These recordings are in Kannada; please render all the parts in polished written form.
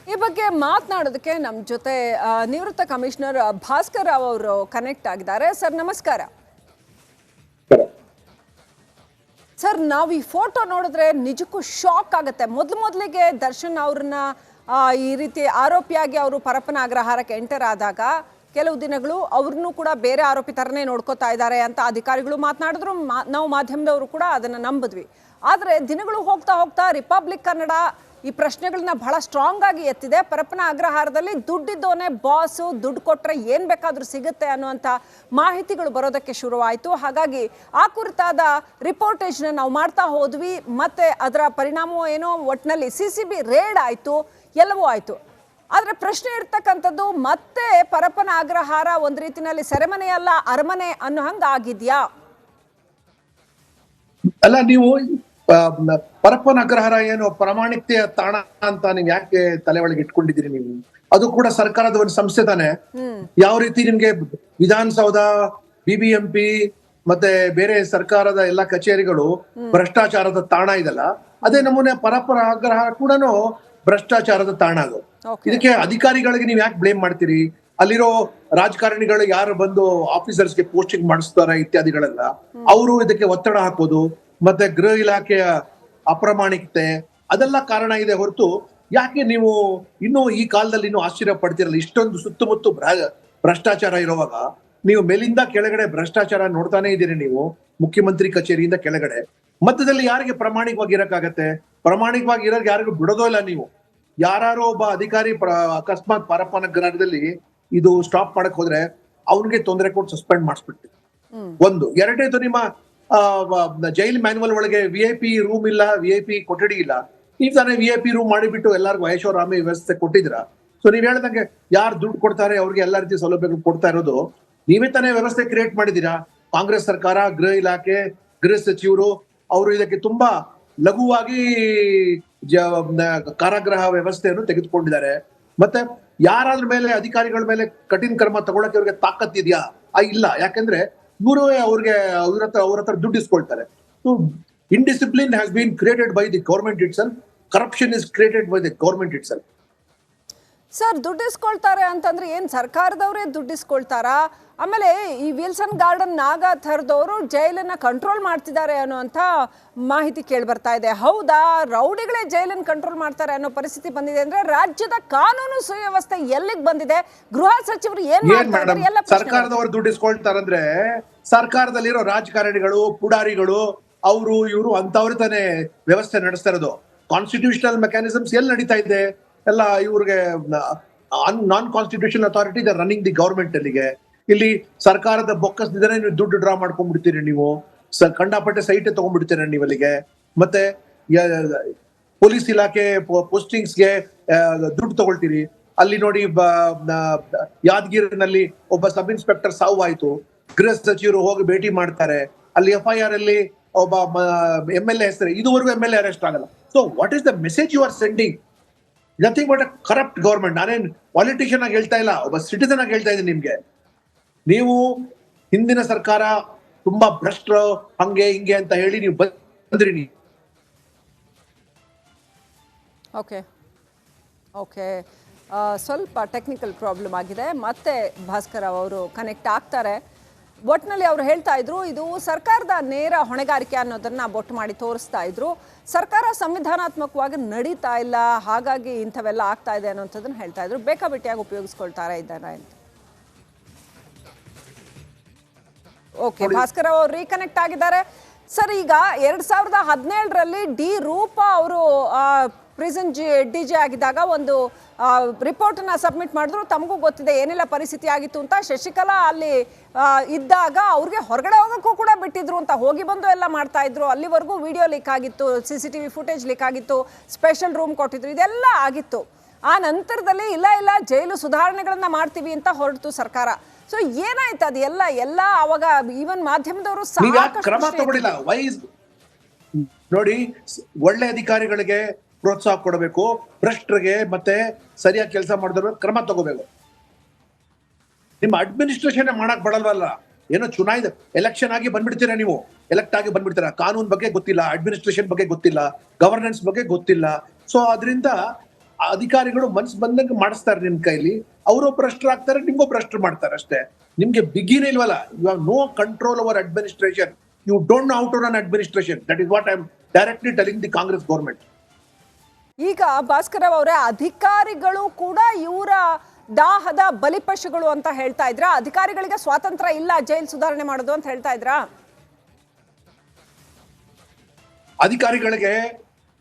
ಈ ಬಗ್ಗೆ ಮಾತನಾಡೋದಕ್ಕೆ ನಮ್ಮ ಜೊತೆ ನಿವೃತ್ತ ಕಮಿಷನರ್ ಭಾಸ್ಕರ್ ರಾವ್ ಅವರು ಕನೆಕ್ಟ್ ಆಗಿದ್ದಾರೆ. ಸರ್ ನಮಸ್ಕಾರ. ಸರ್, ನಾವು ಈ ಫೋಟೋ ನೋಡಿದ್ರೆ ನಿಜಕ್ಕೂ ಶಾಕ್ ಆಗುತ್ತೆ. ಮೊದಲಿಗೆ ದರ್ಶನ್ ಅವ್ರನ್ನ ಈ ರೀತಿ ಆರೋಪಿಯಾಗಿ ಅವರು ಪರಪ್ಪನ ಅಗ್ರಹಾರಕ್ಕೆ ಎಂಟರ್ ಆದಾಗ ಕೆಲವು ದಿನಗಳು ಅವ್ರನ್ನೂ ಕೂಡ ಬೇರೆ ಆರೋಪಿ ಥರನೇ ನೋಡ್ಕೋತಾ ಇದ್ದಾರೆ ಅಂತ ಅಧಿಕಾರಿಗಳು ಮಾತನಾಡಿದ್ರು. ನಾವು ಮಾಧ್ಯಮದವರು ಕೂಡ ಅದನ್ನು ನಂಬಿದ್ವಿ. ಆದರೆ ದಿನಗಳು ಹೋಗ್ತಾ ಹೋಗ್ತಾ ರಿಪಬ್ಲಿಕ್ ಕನ್ನಡ ಈ ಪ್ರಶ್ನೆಗಳನ್ನ ಬಹಳ ಸ್ಟ್ರಾಂಗ್ ಆಗಿ ಎತ್ತಿದೆ. ಪರಪ್ಪನ ಅಗ್ರಹಾರದಲ್ಲಿ ದುಡ್ಡಿದ್ದೋನೆ ಬಾಸು, ದುಡ್ಡು ಕೊಟ್ಟರೆ ಏನು ಬೇಕಾದರೂ ಸಿಗುತ್ತೆ ಅನ್ನುವಂಥ ಮಾಹಿತಿಗಳು ಬರೋದಕ್ಕೆ ಶುರುವಾಯಿತು. ಹಾಗಾಗಿ ಆ ಕುರಿತಾದ ರಿಪೋರ್ಟೇಜ್ನ ನಾವು ಮಾಡ್ತಾ ಹೋದ್ವಿ. ಮತ್ತು ಅದರ ಪರಿಣಾಮ ಏನೋ ಒಟ್ಟಿನಲ್ಲಿ CCB ರೇಡ್ ಆಯಿತು, ಎಲ್ಲವೂ ಆಯಿತು. ಆದರೆ ಪ್ರಶ್ನೆ ಇರ್ತಕ್ಕಂಥದ್ದು, ಮತ್ತೆ ಪರಪ್ಪನ ಅಗ್ರಹಾರ ಒಂದು ರೀತಿಯಲ್ಲಿ ಸೆರೆಮನೆಯಲ್ಲ ಅರಮನೆ ಅನ್ನೋ ಹಂಗೆ ಆಗಿದೆಯಾ? ಅಲ್ಲ, ನೀವು ಪರಪ್ಪನ ಅಗ್ರಹಾರ ಏನು ಪ್ರಾಮಾಣಿಕತೆಯ ತಾಣ ಅಂತ ನೀವು ಯಾಕೆ ತಲೆ ಒಳಗೆ ಇಟ್ಕೊಂಡಿದ್ದೀರಿ? ನೀವು ಅದು ಕೂಡ ಸರ್ಕಾರದ ಒಂದು ಸಂಸ್ಥೆ ತಾನೆ. ಯಾವ ರೀತಿ ನಿಮ್ಗೆ ವಿಧಾನಸೌಧ, BBMP ಮತ್ತೆ ಬೇರೆ ಸರ್ಕಾರದ ಎಲ್ಲಾ ಕಚೇರಿಗಳು ಭ್ರಷ್ಟಾಚಾರದ ತಾಣ ಇದಲ್ಲ, ಅದೇ ನಮೂನೆ ಪರಪ್ಪನ ಅಗ್ರಹಾರ ಕೂಡ ಭ್ರಷ್ಟಾಚಾರದ ತಾಣ. ಅದು ಇದಕ್ಕೆ ಅಧಿಕಾರಿಗಳಿಗೆ ನೀವು ಯಾಕೆ ಬ್ಲೇಮ್ ಮಾಡ್ತೀರಿ? ಅಲ್ಲಿರೋ ರಾಜಕಾರಣಿಗಳು ಯಾರು ಬಂದು ಆಫೀಸರ್ಸ್ಗೆ ಪೋಸ್ಟಿಂಗ್ ಮಾಡಿಸ್ತಾರೆ ಇತ್ಯಾದಿಗಳೆಲ್ಲ ಅವರು ಇದಕ್ಕೆ ಒತ್ತಡ ಹಾಕೋದು, ಮತ್ತೆ ಗೃಹ ಇಲಾಖೆಯ ಅಪ್ರಾಮಾಣಿಕತೆ, ಅದೆಲ್ಲ ಕಾರಣ ಇದೆ ಹೊರತು ಯಾಕೆ ನೀವು ಇನ್ನೂ ಈ ಕಾಲದಲ್ಲಿ ಇನ್ನೂ ಆಶ್ಚರ್ಯ ಪಡ್ತಿರಲ್ಲ? ಇಷ್ಟೊಂದು ಸುತ್ತಮುತ್ತ ಭ್ರಷ್ಟಾಚಾರ ಇರುವಾಗ ನೀವು ಮೇಲಿಂದ ಕೆಳಗಡೆ ಭ್ರಷ್ಟಾಚಾರ ನೋಡ್ತಾನೆ ಇದ್ದೀರಿ. ನೀವು ಮುಖ್ಯಮಂತ್ರಿ ಕಚೇರಿಯಿಂದ ಕೆಳಗಡೆ ಮಧ್ಯದಲ್ಲಿ ಯಾರಿಗೆ ಪ್ರಾಮಾಣಿಕವಾಗಿ ಇರಕ್ಕಾಗತ್ತೆ? ಪ್ರಾಮಾಣಿಕವಾಗಿ ಇರೋರ್ಗೆ ಯಾರಿಗೂ ಬಿಡೋದೋ ಇಲ್ಲ. ನೀವು ಯಾರು ಒಬ್ಬ ಅಧಿಕಾರಿ ಅಕಸ್ಮಾತ್ ಪರಪ್ಪನ ಅಗ್ರಹಾರದಲ್ಲಿ ಇದು ಸ್ಟಾಪ್ ಮಾಡಕ್ ಹೋದ್ರೆ ಅವ್ನಿಗೆ ತೊಂದರೆ ಕೊಟ್ಟು ಸಸ್ಪೆಂಡ್ ಮಾಡಿಸ್ಬಿಡ್ತೀವಿ. ಒಂದು. ಎರಡನೇದು, ನಿಮ್ಮ ಜೈಲ್ ಮ್ಯಾನ್ಯುವಲ್ ಒಳಗೆ VIP ರೂಮ್ ಇಲ್ಲ, VIP ಕೊಠಡಿ ಇಲ್ಲ. ಈಗ ತಾನೇ VIP ರೂಮ್ ಮಾಡಿಬಿಟ್ಟು ಎಲ್ಲರಿಗೂ ಐಷಾರಾಮಿ ವ್ಯವಸ್ಥೆ ಕೊಟ್ಟಿದ್ರ. ಸೊ ನೀವ್ ಹೇಳ್ದಂಗೆ ಯಾರು ದುಡ್ಡು ಕೊಡ್ತಾರೆ ಅವ್ರಿಗೆ ಎಲ್ಲಾ ರೀತಿ ಸೌಲಭ್ಯಗಳು ಕೊಡ್ತಾ ಇರೋದು ನೀವೇ ತಾನೇ ವ್ಯವಸ್ಥೆ ಕ್ರಿಯೇಟ್ ಮಾಡಿದೀರಾ. ಕಾಂಗ್ರೆಸ್ ಸರ್ಕಾರ, ಗೃಹ ಇಲಾಖೆ, ಗೃಹ ಸಚಿವರು ಅವರು ಇದಕ್ಕೆ ತುಂಬಾ ಲಘುವಾಗಿ ಕಾರಾಗೃಹ ವ್ಯವಸ್ಥೆಯನ್ನು ತೆಗೆದುಕೊಂಡಿದ್ದಾರೆ. ಮತ್ತೆ ಯಾರಾದ್ರ ಮೇಲೆ, ಅಧಿಕಾರಿಗಳ ಮೇಲೆ ಕಠಿಣ ಕ್ರಮ ತಗೊಳಕ್ಕೆ ಅವ್ರಿಗೆ ತಾಕತ್ತಿದ್ಯಾ? ಇಲ್ಲ. ಯಾಕಂದ್ರೆ ಇವರು ಅವ್ರಿಗೆ ಅವ್ರ ಹತ್ರ ದುಡ್ಡು ಇಸ್ಕೊಳ್ತಾರೆ. Indiscipline has been created by the government itself. Corruption is created by the government itself. Sir, ದುಡ್ಡಿಸ್ಕೊಳ್ತಾರೆ ಅಂತಂದ್ರೆ ಏನ್ ಸರ್ಕಾರದವರೇ ದುಡ್ಡಿಸ್ಕೊಳ್ತಾರಾ? ಆಮೇಲೆ ಈ ವಿಲ್ಸನ್ ಗಾರ್ಡನ್ ನಾಗಾಥರದವರು ಜೈಲನ್ನ ಕಂಟ್ರೋಲ್ ಮಾಡ್ತಿದ್ದಾರೆ ಅನ್ನುವಂಥ ಮಾಹಿತಿ ಕೇಳಿ ಬರ್ತಾ ಇದೆ. ಹೌದಾ? ರೌಡಿಗಳೇ ಜೈಲನ್ನು ಕಂಟ್ರೋಲ್ ಮಾಡ್ತಾರೆ ಅನ್ನೋ ಪರಿಸ್ಥಿತಿ ಬಂದಿದೆ ಅಂದ್ರೆ ರಾಜ್ಯದ ಕಾನೂನು ಸುವ್ಯವಸ್ಥೆ ಎಲ್ಲಿಗೆ ಬಂದಿದೆ? ಗೃಹ ಸಚಿವರು ಏನ್ ಮಾಡ್ತಾರೆ? ಎಲ್ಲ ಸರ್ಕಾರದವರು ದುಡ್ಡಿಸ್ಕೊಳ್ತಾರಂದ್ರೆ ಸರ್ಕಾರದಲ್ಲಿರೋ ರಾಜಕಾರಣಿಗಳು, ಪುಡಾರಿಗಳು, ಅವರು ಇವರು ಅಂತವ್ರ ತಾನೇ ವ್ಯವಸ್ಥೆ ನಡೆಸ್ತಾ ಇರೋದು. ಕಾನ್ಸ್ಟಿಟ್ಯೂಷನಲ್ ಮೆಕ್ಯಾನಿಸಮ್ಸ್ ಎಲ್ಲಿ ನಡೀತಾ ಇದೆ? ಎಲ್ಲ ಇವ್ರಿಗೆ ನಾನ್ constitutional authority running the government. ಅಲ್ಲಿಗೆ ಇಲ್ಲಿ ಸರ್ಕಾರದ ಬೊಕ್ಕಸದಿಂದನೇ ನೀವು ದುಡ್ಡು ಡ್ರಾ ಮಾಡ್ಕೊಂಡ್ಬಿಡ್ತೀರಿ. ನೀವು ಕಂಡಾಪಟ್ಟೆ ಸೈಟ್ ತಗೊಂಡ್ಬಿಡ್ತೀರ ನೀವು ಅಲ್ಲಿಗೆ. ಮತ್ತೆ ಪೊಲೀಸ್ ಇಲಾಖೆ ಪೋಸ್ಟಿಂಗ್ಸ್ಗೆ ದುಡ್ಡು ತಗೊಳ್ತೀರಿ. ಅಲ್ಲಿ ನೋಡಿ, ಯಾದಗಿರಿನಲ್ಲಿ ಒಬ್ಬ ಸಬ್ ಇನ್ಸ್ಪೆಕ್ಟರ್ ಸಾವು ಆಯ್ತು. ಗೃಹ ಸಚಿವರು ಹೋಗಿ ಭೇಟಿ ಮಾಡ್ತಾರೆ. ಅಲ್ಲಿ FIR ಅಲ್ಲಿ ಒಬ್ಬ MLA ಹೆಸರು, ಇದುವರೆಗೂ MLA ಅರೆಸ್ಟ್ ಆಗಲ್ಲ. So what is the message you are sending? Nothing but a corrupt government. ನಾನೇನ್ ಪಾಲಿಟಿಷಿಯನ್ ಆಗಿ ಹೇಳ್ತಾ ಇಲ್ಲ, ಒಬ್ಬ ಸಿಟಿಸನ್ ಆಗಿ ಹೇಳ್ತಾ ಇದ್ದೀನಿ ನಿಮ್ಗೆ. ನೀವು ಹಿಂದಿನ ಸರ್ಕಾರ ತುಂಬಾ ಭ್ರಷ್ಟರು, ಹಂಗೆ ಹಿಂಗೆ ಅಂತ ಹೇಳಿ ನೀವು ಬಂದ್ರಿ. ನೀವು ಓಕೆ ಸ್ವಲ್ಪ ಟೆಕ್ನಿಕಲ್ ಪ್ರಾಬ್ಲಮ್ ಆಗಿದೆ. ಮತ್ತೆ ಭಾಸ್ಕರ್ ಅವರು ಕನೆಕ್ಟ್ ಆಗ್ತಾರೆ. ಒಟ್ಟಿನಲ್ಲಿ ಅವರು ಹೇಳ್ತಾ ಇದ್ರು, ಇದು ಸರ್ಕಾರದ ನೇರ ಹೊಣೆಗಾರಿಕೆ ಅನ್ನೋದನ್ನ ಬೊಟ್ಟು ಮಾಡಿ ತೋರಿಸ್ತಾ ಇದ್ರು. ಸರ್ಕಾರ ಸಂವಿಧಾನಾತ್ಮಕವಾಗಿ ನಡೀತಾ ಇಲ್ಲ, ಹಾಗಾಗಿ ಇಂಥವೆಲ್ಲ ಆಗ್ತಾ ಇದೆ ಅನ್ನೋಂಥದ್ದನ್ನ ಹೇಳ್ತಾ ಇದ್ರು. ಬೇಕಾಬಿಟ್ಟಿಯಾಗಿ ಉಪಯೋಗಿಸ್ಕೊಳ್ತಾರೆ ಇದ್ದಾರೆ ಅಂತ. ಓಕೆ, ಭಾಸ್ಕರ್ ಅವರು ರೀಕನೆಕ್ಟ್ ಆಗಿದ್ದಾರೆ. ಸರ್, ಈಗ 2017ರಲ್ಲಿ ಡಿ ರೂಪಾ ಅವರು ಪ್ರಿಸನ್ DG ಆಗಿದ್ದಾಗ ಒಂದು ರಿಪೋರ್ಟನ್ನ ಸಬ್ಮಿಟ್ ಮಾಡಿದ್ರು. ತಮಗೂ ಗೊತ್ತಿದೆ ಏನೆಲ್ಲ ಪರಿಸ್ಥಿತಿ ಆಗಿತ್ತು ಅಂತ. ಶಶಿಕಲಾ ಅಲ್ಲಿ ಇದ್ದಾಗ ಅವ್ರಿಗೆ ಹೊರಗಡೆ ಹೋಗೋಕ್ಕೂ ಕೂಡ ಬಿಟ್ಟಿದ್ರು ಅಂತ, ಹೋಗಿ ಬಂದು ಎಲ್ಲ ಮಾಡ್ತಾ ಇದ್ರು. ಅಲ್ಲಿವರೆಗೂ ವಿಡಿಯೋ ಲೀಕ್ ಆಗಿತ್ತು, CCTV ಫುಟೇಜ್ ಲೀಕ್ ಆಗಿತ್ತು, ಸ್ಪೆಷಲ್ ರೂಮ್ ಕೊಟ್ಟಿದ್ರು, ಇದೆಲ್ಲ ಆಗಿತ್ತು. ಆ ನಂತರದಲ್ಲಿ ಇಲ್ಲ ಜೈಲು ಸುಧಾರಣೆಗಳನ್ನ ಮಾಡ್ತೀವಿ ಅಂತ ಹೊರಟು ಸರ್ಕಾರ. ಸೊ ಏನಾಯ್ತು ಅದು ಎಲ್ಲ ಅವಾಗ ಈವನ್ ಮಾಧ್ಯಮದವರು ಕ್ರಮ ತಗೊಳ್ಳಿಲ್ಲ. ನೋಡಿ, ಒಳ್ಳೆ ಅಧಿಕಾರಿಗಳಿಗೆ ಪ್ರೋತ್ಸಾಹ ಕೊಡಬೇಕು, ಭ್ರಷ್ಟರಿಗೆ ಮತ್ತೆ ಸರಿಯಾಗಿ ಕೆಲಸ ಮಾಡಿದವ್ರಿಗೆ ಕ್ರಮ ತಗೋಬೇಕು. ನಿಮ್ಮ ಅಡ್ಮಿನಿಸ್ಟ್ರೇಷನ್ ಮಾಡಕ್ ಬಡಲ್ವಲ್ಲ. ಏನೋ ಚುನಾಯಿತ ಎಲೆಕ್ಷನ್ ಆಗಿ ಬಂದ್ಬಿಡ್ತೀರಾ, ನೀವು ಎಲೆಕ್ಟ್ ಆಗಿ ಬಂದ್ಬಿಡ್ತೀರಾ. ಕಾನೂನು ಬಗ್ಗೆ ಗೊತ್ತಿಲ್ಲ, ಅಡ್ಮಿನಿಸ್ಟ್ರೇಷನ್ ಬಗ್ಗೆ ಗೊತ್ತಿಲ್ಲ, ಗವರ್ನೆನ್ಸ್ ಬಗ್ಗೆ ಗೊತ್ತಿಲ್ಲ. ಸೊ ಅದರಿಂದ ಅಧಿಕಾರಿಗಳು ಮನ್ಸ್ ಬಂದಂಗೆ ಮಾಡಿಸ್ತಾರೆ ನಿಮ್ ಕೈಲಿ, ಅವರು ಭ್ರಷ್ಟರಾಗ್ತಾರೆ, ನಿಮ್ಗೂ ಭ್ರಷ್ಟ ಮಾಡ್ತಾರೆ ಅಷ್ಟೇ. ನಿಮ್ಗೆ ಬಿಗಿನೇ ಇಲ್ವಲ್ಲ, you have no control over administration, you don't know how to run administration. That is what I am directly telling the Congress government. ಈಗ ಭಾಸ್ಕರ್ ಅವರೇ, ಅಧಿಕಾರಿಗಳು ಕೂಡ ಇವರ ದಾಹದ ಬಲಿಪಶುಗಳು ಅಂತ ಹೇಳ್ತಾ ಇದ್ರ? ಅಧಿಕಾರಿಗಳಿಗೆ ಸ್ವಾತಂತ್ರ್ಯ ಇಲ್ಲ ಜೈಲ್ ಸುಧಾರಣೆ ಮಾಡೋದು ಅಂತ ಹೇಳ್ತಾ ಇದ್ರಾ? ಅಧಿಕಾರಿಗಳಿಗೆ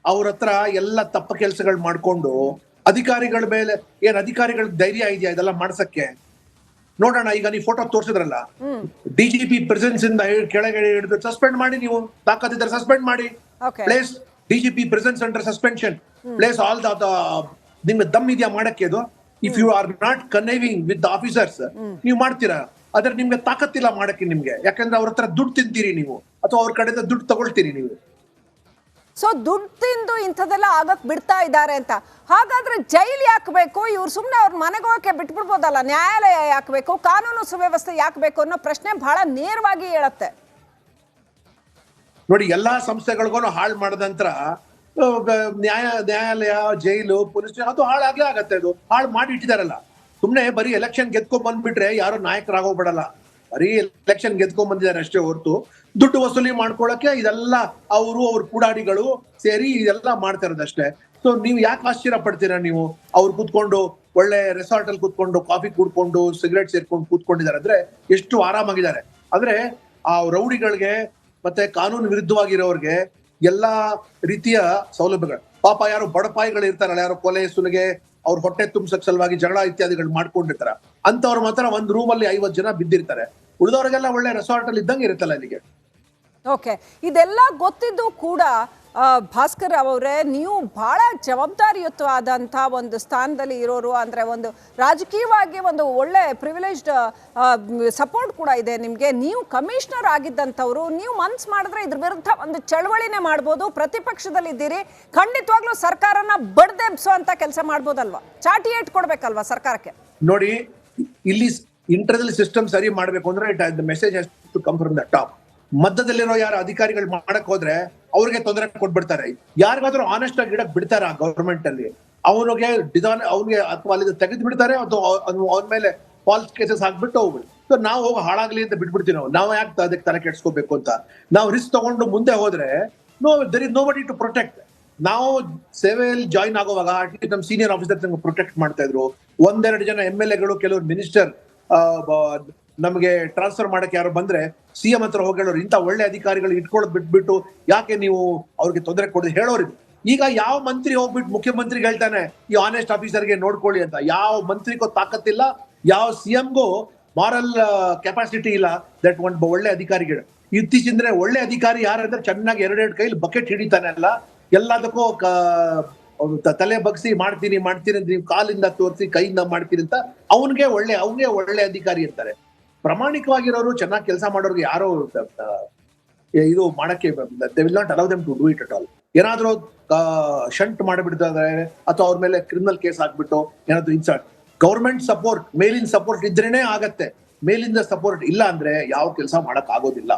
ಅವ್ರ ಹತ್ರ ಎಲ್ಲ ತಪ್ಪ ಕೆಲಸಗಳು ಮಾಡ್ಕೊಂಡು ಅಧಿಕಾರಿಗಳ ಮೇಲೆ ಅಧಿಕಾರಿಗಳ ಧೈರ್ಯ ಇದೆಯಾ ಇದೆಲ್ಲ ಮಾಡ್ಸಕ್ಕೆ? ನೋಡೋಣ, ಈಗ ನೀವು ಫೋಟೋ ತೋರಿಸಿದ್ರಲ್ಲ, ಡಿಜಿಪಿ ಪ್ರೆಸೆನ್ಸ್ ಇಂದ ಕೆಳಗಡೆ ಹಿಡಿದು ಸಸ್ಪೆಂಡ್ ಮಾಡಿ, ನೀವು ತಾಕತ್ತಿದ್ರೆ ಸಸ್ಪೆಂಡ್ ಮಾಡಿ, place DGP presence under suspension, place all the ನಿಮ್ಗೆ ದಮ್ ಇದೆಯಾ ಮಾಡಕ್ಕೆ? ಅದು if you are not conniving with the officers ನೀವು ಮಾಡ್ತೀರಾ, ಆದ್ರೆ ನಿಮ್ಗೆ ತಾಕತ್ತಿಲ್ಲ ಮಾಡಕ್ಕೆ ನಿಮ್ಗೆ, ಯಾಕಂದ್ರೆ ಅವ್ರ ಹತ್ರ ದುಡ್ಡು ತಿಂತೀರಿ ನೀವು, ಅಥವಾ ಅವ್ರ ಕಡೆಯಿಂದ ದುಡ್ಡು ತಗೊಳ್ತೀರಿ ನೀವು. ಸೊ ದುಡ್ಡು ತಿಂದು ಇಂಥದೆಲ್ಲ ಆಗಕ್ ಬಿಡ್ತಾ ಇದ್ದಾರೆ ಅಂತ. ಹಾಗಾದ್ರೆ ಜೈಲ್ ಯಾಕೆ ಬೇಕು? ಇವ್ರು ಸುಮ್ಮನೆ ಅವ್ರ ಮನೆಗೆ ಹೋಗಕ್ಕೆ ಬಿಟ್ಬಿಡ್ಬೋದಲ್ಲ? ನ್ಯಾಯಾಲಯ ಯಾಕೆ ಬೇಕು? ಕಾನೂನು ಸುವ್ಯವಸ್ಥೆ ಯಾಕೆ ಬೇಕು ಅನ್ನೋ ಪ್ರಶ್ನೆ ಬಹಳ ನೇರವಾಗಿ ಹೇಳುತ್ತೆ. ನೋಡಿ, ಎಲ್ಲಾ ಸಂಸ್ಥೆಗಳಿಗೂ ಹಾಳು ಮಾಡಿದ ನಂತರ ನ್ಯಾಯಾಲಯ, ಜೈಲು, ಪೊಲೀಸ್ ಅದು ಹಾಳಾಗ್ಲೇ ಆಗತ್ತೆ. ಅದು ಹಾಳು ಮಾಡಿ ಇಟ್ಟಿದಾರಲ್ಲ. ಸುಮ್ನೆ ಬರೀ ಎಲೆಕ್ಷನ್ ಗೆದ್ಕೊಂಡ್ ಬಂದ್ಬಿಟ್ರೆ ಯಾರು ನಾಯಕರಾಗೋಗ್ಬಿಡಲ್ಲ. ಬರೀ ಎಲೆಕ್ಷನ್ ಗೆದ್ಕೊಂಡ್ ಬಂದಿದ್ದಾರೆ ಅಷ್ಟೇ ಹೊರತು ದುಡ್ಡು ವಸೂಲಿ ಮಾಡ್ಕೊಳಕ್ಕೆ ಇದೆಲ್ಲ ಅವ್ರ ಕೂಡಾಡಿಗಳು ಸೇರಿ ಇದೆಲ್ಲ ಮಾಡ್ತಾ ಇರೋದಷ್ಟೇ. ಸೊ ನೀವು ಯಾಕೆ ಆಶ್ಚರ್ಯ ಪಡ್ತೀರಾ? ನೀವು ಅವ್ರು ಕೂತ್ಕೊಂಡು ಒಳ್ಳೆ ರೆಸಾರ್ಟ್ ಅಲ್ಲಿ ಕೂತ್ಕೊಂಡು ಕಾಫಿ ಕುಡ್ಕೊಂಡು ಸಿಗರೇಟ್ ಸೇರ್ಕೊಂಡು ಕೂತ್ಕೊಂಡಿದ್ದಾರೆ ಅಂದ್ರೆ ಎಷ್ಟು ಆರಾಮಾಗಿದ್ದಾರೆ. ಆದ್ರೆ ಆ ರೌಡಿಗಳಿಗೆ ಮತ್ತೆ ಕಾನೂನು ವಿರುದ್ಧವಾಗಿರೋರ್ಗೆ ಎಲ್ಲಾ ರೀತಿಯ ಸೌಲಭ್ಯಗಳು, ಪಾಪ ಯಾರು ಬಡಪಾಯಿಗಳು ಇರ್ತಾರಲ್ಲ, ಯಾರು ಕೊಲೆ ಸುಲಿಗೆ ಅವ್ರ ಹೊಟ್ಟೆ ತುಂಬಸಕ್ ಸಲುವಾಗಿ ಜಗಳ ಇತ್ಯಾದಿಗಳು ಮಾಡ್ಕೊಂಡಿರ್ತಾರ, ಅಂತವ್ರು ಮಾತ್ರ ಒಂದ್ ರೂಮ್ ಅಲ್ಲಿ 50 ಜನ ಬಿದ್ದಿರ್ತಾರೆ. ಉಳಿದವ್ರಿಗೆಲ್ಲ ಒಳ್ಳೆ ರೆಸಾರ್ಟ್ ಅಲ್ಲಿ ಇದ್ದಂಗೆ ಇರುತ್ತಲ್ಲ ಅಲ್ಲಿಗೆ. ಓಕೆ, ಇದೆಲ್ಲ ಗೊತ್ತಿದ್ದು ಕೂಡ ಭಾಸ್ಕರ್ ಅವರೇ, ನೀವು ಬಹಳ ಜವಾಬ್ದಾರಿಯುತವಾದಂಥ ಒಂದು ಸ್ಥಾನದಲ್ಲಿ ಇರೋರು, ಅಂದರೆ ಒಂದು ರಾಜಕೀಯವಾಗಿ ಒಂದು ಒಳ್ಳೆ ಪ್ರಿವಿಲೇಜ್ಡ್ ಸಪೋರ್ಟ್ ಕೂಡ ಇದೆ ನಿಮಗೆ. ನೀವು ಕಮಿಷನರ್ ಆಗಿದ್ದಂಥವ್ರು, ನೀವು ಮನ್ಸು ಮಾಡಿದ್ರೆ ಇದ್ರ ವಿರುದ್ಧ ಒಂದು ಚಳವಳಿನೇ ಮಾಡ್ಬೋದು. ಪ್ರತಿಪಕ್ಷದಲ್ಲಿದ್ದೀರಿ, ಖಂಡಿತವಾಗ್ಲೂ ಸರ್ಕಾರನ ಬಡ್ದೆಬ್ಸೋ ಅಂತ ಕೆಲಸ ಮಾಡ್ಬೋದಲ್ವಾ? ಚಾಟಿ ಏಟ್ ಕೊಡ್ಬೇಕಲ್ವಾ ಸರ್ಕಾರಕ್ಕೆ? ನೋಡಿ, ಇಲ್ಲಿ ಇಂಟರ್ನಲ್ ಸಿಸ್ಟಮ್ ಸರಿ ಮಾಡ್ಬೇಕು ಅಂದ್ರೆ message has to come from the top. ಮಧ್ಯದಲ್ಲಿರೋ ಯಾರು ಅಧಿಕಾರಿಗಳು ಮಾಡಕ್ ಹೋದ್ರೆ ಅವ್ರಿಗೆ ತೊಂದರೆ ಕೊಟ್ಬಿಡ್ತಾರೆ. ಯಾರಿಗಾದ್ರೂ ಆನೆಸ್ಟ್ ಆಗಿ ಇಡಕ್ ಬಿಡ್ತಾರ ಗವರ್ಮೆಂಟ್ ಅಲ್ಲಿ? ಅವನಿಗೆ ಅಥವಾ ಅಲ್ಲಿ ತೆಗೆದು ಬಿಡ್ತಾರೆ, ಅಥವಾ ಅವನ ಮೇಲೆ ಫಾಲ್ಸ್ ಕೇಸಸ್ ಹಾಕ್ಬಿಟ್ಟು ಹೋಗ್ಬಿಡಿ. ಸೊ ನಾವು ಹೋಗಿ ಹಾಳಾಗ್ಲಿ ಅಂತ ಬಿಟ್ಬಿಡ್ತೀವಿ. ನಾವು ಯಾಕೆ ಅದಕ್ಕೆ ತಲೆ ಕೆಡ್ಸ್ಕೋಬೇಕು ಅಂತ ನಾವು ರಿಸ್ಕ್ ತಗೊಂಡು ಮುಂದೆ ಹೋದ್ರೆ there is nobody to protect. ನಾವು ಸೇವೆಯಲ್ಲಿ ಜಾಯಿನ್ ಆಗುವಾಗ ಅಟ್ಲೀಸ್ಟ್ ನಮ್ಮ ಸೀನಿಯರ್ ಆಫೀಸರ್ಸ್ ಪ್ರೊಟೆಕ್ಟ್ ಮಾಡ್ತಾ ಇದ್ರು. 1-2 ಜನ MLA ಗಳು, ಕೆಲವರು ಮಿನಿಸ್ಟರ್ ನಮಗೆ ಟ್ರಾನ್ಸ್ಫರ್ ಮಾಡಕ್ಕೆ ಯಾರು ಬಂದ್ರೆ CM ಹತ್ರ ಹೋಗಿ ಹೇಳೋರು, ಇಂಥ ಒಳ್ಳೆ ಅಧಿಕಾರಿಗಳು ಇಟ್ಕೊಳ್ಳೋದು ಬಿಟ್ಬಿಟ್ಟು ಯಾಕೆ ನೀವು ಅವ್ರಿಗೆ ತೊಂದರೆ ಕೊಡೋದು ಹೇಳೋರಿದ್ರು. ಈಗ ಯಾವ ಮಂತ್ರಿ ಹೋಗ್ಬಿಟ್ಟು ಮುಖ್ಯಮಂತ್ರಿಗೆ ಹೇಳ್ತಾನೆ ಈ ಆನೆಸ್ಟ್ ಆಫೀಸರ್ಗೆ ನೋಡ್ಕೊಳ್ಳಿ ಅಂತ? ಯಾವ ಮಂತ್ರಿಗೂ ತಾಕತ್ತಿಲ್ಲ, ಯಾವ CMಗೂ ಮಾರಲ್ ಕೆಪಾಸಿಟಿ ಇಲ್ಲ ದಟ್ ಒಂದು ಒಳ್ಳೆ ಅಧಿಕಾರಿಗಳು. ಇತ್ತೀಚಿಂದ್ರೆ ಒಳ್ಳೆ ಅಧಿಕಾರಿ ಯಾರಂದ್ರೆ ಚೆನ್ನಾಗಿ 2 ಕೈಲಿ ಬಕೆಟ್ ಹಿಡಿತಾನೆ ಅಲ್ಲ, ಎಲ್ಲದಕ್ಕೂ ತಲೆ ಬಗ್ಸಿ ಮಾಡ್ತೀನಿ ನೀವು ಕಾಲಿಂದ ತೋರಿಸಿ ಕೈಯಿಂದ ಮಾಡ್ತೀನಿ ಅಂತ ಅವನಿಗೆ ಒಳ್ಳೆ ಅಧಿಕಾರಿ ಇರ್ತಾರೆ. ಪ್ರಾಮಾಣಿಕವಾಗಿರೋರು, ಚೆನ್ನಾಗಿ ಕೆಲಸ ಮಾಡೋರ್ಗೆ ಯಾರೋ ಇದು ಮಾಡಕ್ಕೆ they will not allow them to do it at all. ಏನಾದ್ರೂ ಶಂಟ್ ಮಾಡಿಬಿಡ್ತಾರೆ ಅಥವಾ ಅವ್ರ ಮೇಲೆ ಕ್ರಿಮಿನಲ್ ಕೇಸ್ ಹಾಕ್ಬಿಟ್ಟು ಏನಾದ್ರು ಇನ್ಸಲ್ಟ್, ಗೌರ್ಮೆಂಟ್ ಸಪೋರ್ಟ್, ಮೇಲಿನ ಸಪೋರ್ಟ್ ಇದ್ರೇನೆ ಆಗತ್ತೆ. ಮೇಲಿಂದ ಸಪೋರ್ಟ್ ಇಲ್ಲ ಅಂದ್ರೆ ಯಾವ ಕೆಲಸ ಮಾಡಕ್ ಆಗೋದಿಲ್ಲ.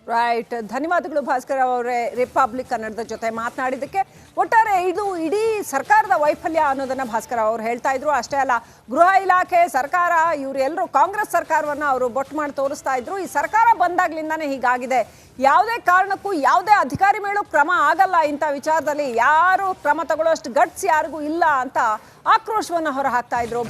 ರೈಟ್, ಧನ್ಯವಾದಗಳು ಭಾಸ್ಕರ್ ಅವರೇ ರಿಪಬ್ಲಿಕ್ ಕನ್ನಡದ ಜೊತೆ ಮಾತನಾಡಿದ್ದಕ್ಕೆ. ಒಟ್ಟಾರೆ ಇದು ಇಡೀ ಸರ್ಕಾರದ ವೈಫಲ್ಯ ಅನ್ನೋದನ್ನ ಭಾಸ್ಕರ್ ಅವರು ಹೇಳ್ತಾ ಇದ್ರು. ಅಷ್ಟೇ ಅಲ್ಲ, ಗೃಹ ಇಲಾಖೆ, ಸರ್ಕಾರ, ಇವರು ಎಲ್ಲರೂ ಕಾಂಗ್ರೆಸ್ ಸರ್ಕಾರವನ್ನ ಅವರು ಬೊಟ್ಟು ಮಾಡಿ ತೋರಿಸ್ತಾ ಇದ್ರು. ಈ ಸರ್ಕಾರ ಬಂದಾಗ್ಲಿಂದಾನೇ ಹೀಗಾಗಿದೆ. ಯಾವುದೇ ಕಾರಣಕ್ಕೂ ಯಾವುದೇ ಅಧಿಕಾರಿ ಮೇಲೂ ಕ್ರಮ ಆಗಲ್ಲ, ಇಂಥ ವಿಚಾರದಲ್ಲಿ ಯಾರು ಕ್ರಮ ತಗೊಳ್ಳೋ ಅಷ್ಟು ಗಟ್ಸ್ ಯಾರಿಗೂ ಇಲ್ಲ ಅಂತ ಆಕ್ರೋಶವನ್ನ ಹೊರ ಹಾಕ್ತಾ ಇದ್ರು.